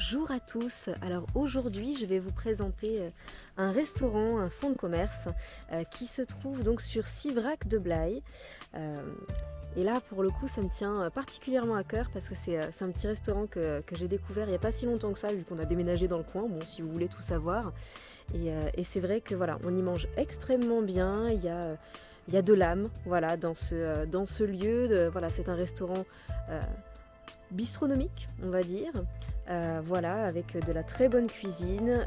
Bonjour à tous. Alors aujourd'hui, je vais vous présenter un restaurant, un fonds de commerce qui se trouve donc sur Sivrac de Blaye. Et là, pour le coup, ça me tient particulièrement à cœur parce que c'est un petit restaurant que j'ai découvert il n'y a pas si longtemps que ça, vu qu'on a déménagé dans le coin, bon, si vous voulez tout savoir. Et c'est vrai que voilà, on y mange extrêmement bien. Il y a de l'âme, voilà, dans ce lieu. Voilà, c'est un restaurant bistronomique, on va dire. Voilà, avec de la très bonne cuisine.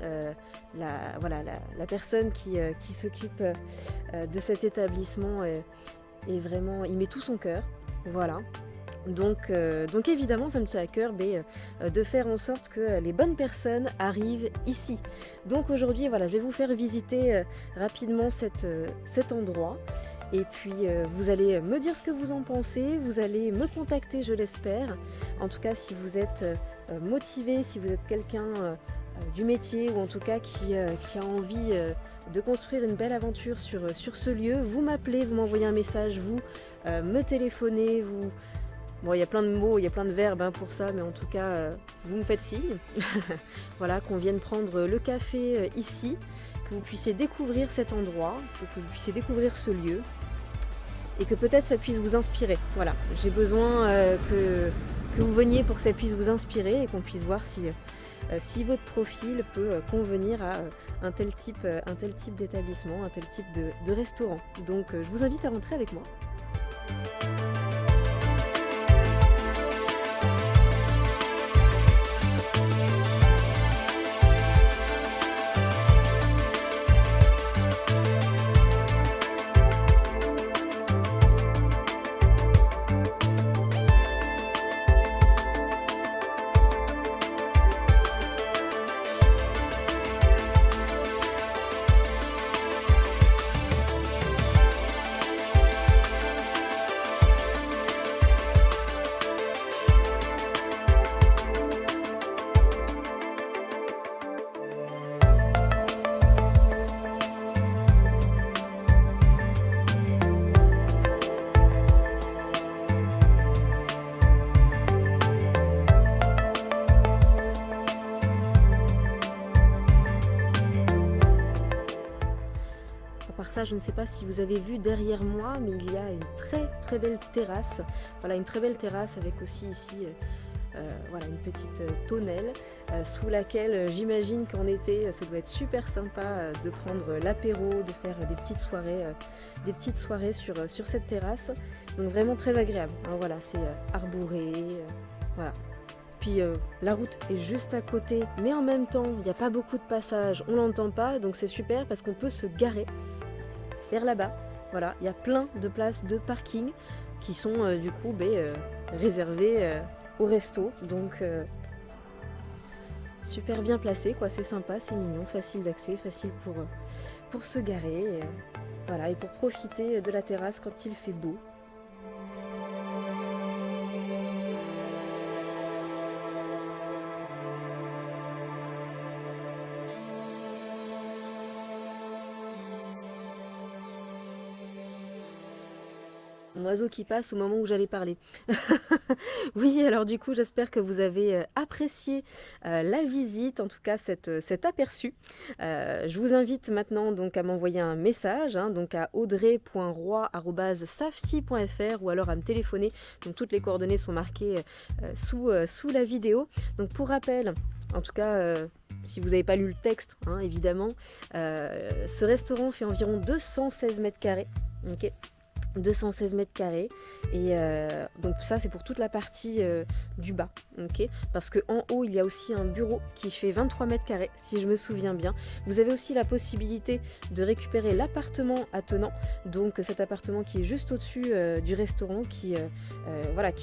La personne qui s'occupe de cet établissement est vraiment, il met tout son cœur. Voilà. Donc évidemment, ça me tient à cœur de faire en sorte que les bonnes personnes arrivent ici. Donc aujourd'hui, voilà, je vais vous faire visiter rapidement cet endroit. Et puis vous allez me dire ce que vous en pensez, vous allez me contacter, je l'espère. En tout cas, si vous êtes motivé, si vous êtes quelqu'un du métier ou en tout cas qui a envie de construire une belle aventure sur ce lieu, vous m'appelez, vous m'envoyez un message, vous me téléphonez, vous... Bon, il y a plein de mots, il y a plein de verbes pour ça, mais en tout cas, vous me faites signe. Voilà, qu'on vienne prendre le café ici, que vous puissiez découvrir cet endroit, que vous puissiez découvrir ce lieu, et que peut-être ça puisse vous inspirer. Voilà, j'ai besoin que vous veniez pour que ça puisse vous inspirer et qu'on puisse voir si votre profil peut convenir à un tel type d'établissement, un tel type de restaurant. Donc je vous invite à rentrer avec moi. Par ça, je ne sais pas si vous avez vu derrière moi, mais il y a une très très belle terrasse. Voilà, une très belle terrasse avec aussi ici voilà, une petite tonnelle sous laquelle j'imagine qu'en été, ça doit être super sympa de prendre l'apéro, de faire des petites soirées sur cette terrasse. Donc vraiment très agréable. Hein, voilà, c'est arboré, voilà. Puis la route est juste à côté, mais en même temps, il n'y a pas beaucoup de passages, on l'entend pas, donc c'est super parce qu'on peut se garer vers là-bas. Voilà, il y a plein de places de parking qui sont du coup réservées au resto. Donc super bien placé, quoi. C'est sympa, c'est mignon, facile d'accès, facile pour se garer. Voilà, et pour profiter de la terrasse quand il fait beau. Un oiseau qui passe au moment où j'allais parler. Oui, alors du coup, j'espère que vous avez apprécié la visite, en tout cas cet aperçu. Je vous invite maintenant donc à m'envoyer un message, donc à audrey.roy@safety.fr ou alors à me téléphoner. Donc toutes les coordonnées sont marquées sous la vidéo. Donc pour rappel, en tout cas, si vous n'avez pas lu le texte, évidemment, ce restaurant fait environ 216 mètres carrés. Okay, 216 mètres carrés et donc ça c'est pour toute la partie du bas, okay, parce qu'en haut il y a aussi un bureau qui fait 23 mètres carrés si je me souviens bien. Vous avez aussi la possibilité de récupérer l'appartement attenant, donc cet appartement qui est juste au-dessus du restaurant qui est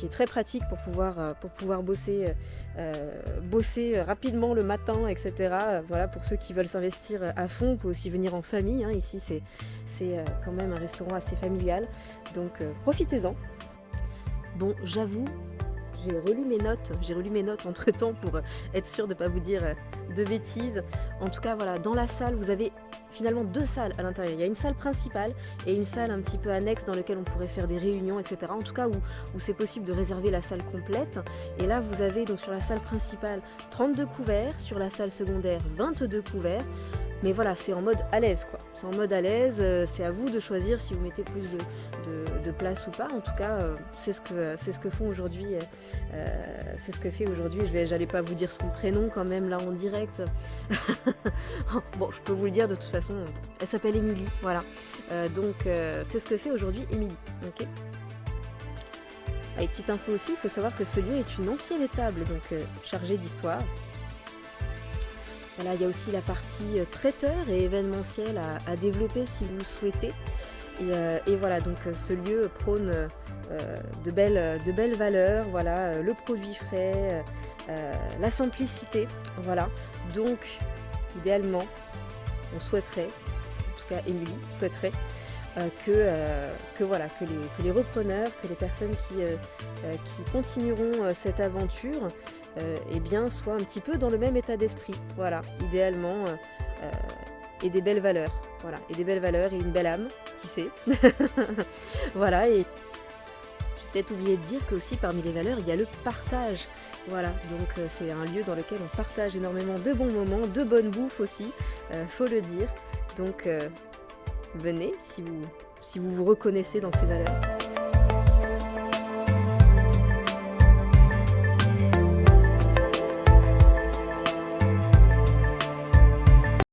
très pratique pour pouvoir bosser rapidement le matin, etc. Voilà, pour ceux qui veulent s'investir à fond, on peut aussi venir en famille, ici c'est quand même un restaurant assez familial, donc profitez-en. Bon, j'avoue, j'ai relu mes notes entre temps pour être sûre de ne pas vous dire de bêtises. En tout cas voilà, dans la salle vous avez finalement 2 salles à l'intérieur. Il y a une salle principale et une salle un petit peu annexe dans laquelle on pourrait faire des réunions, etc. En tout cas où c'est possible de réserver la salle complète. Et là vous avez donc sur la salle principale 32 couverts, sur la salle secondaire 22 couverts. Mais voilà, c'est en mode à l'aise quoi. C'est en mode à l'aise, c'est à vous de choisir si vous mettez plus de place ou pas. En tout cas, c'est ce que font aujourd'hui. C'est ce que fait aujourd'hui. J'allais pas vous dire son prénom quand même là en direct. Bon, je peux vous le dire de toute façon. Elle s'appelle Émilie, voilà. Donc c'est ce que fait aujourd'hui Émilie. Ok. Avec petite info aussi, il faut savoir que ce lieu est une ancienne étable, donc chargée d'histoire. Voilà, il y a aussi la partie traiteur et événementiel à développer si vous le souhaitez. Et voilà, donc ce lieu prône de belles valeurs, voilà, le produit frais, la simplicité, voilà. Donc, idéalement, on souhaiterait, en tout cas Émilie souhaiterait, que les repreneurs, que les personnes qui continueront cette aventure, eh bien, soient un petit peu dans le même état d'esprit, voilà, idéalement, et des belles valeurs, voilà, et des belles valeurs et une belle âme, qui sait, voilà, et j'ai peut-être oublié de dire que aussi parmi les valeurs, il y a le partage, voilà, donc c'est un lieu dans lequel on partage énormément de bons moments, de bonne bouffe aussi, faut le dire, donc venez si vous vous reconnaissez dans ces valeurs.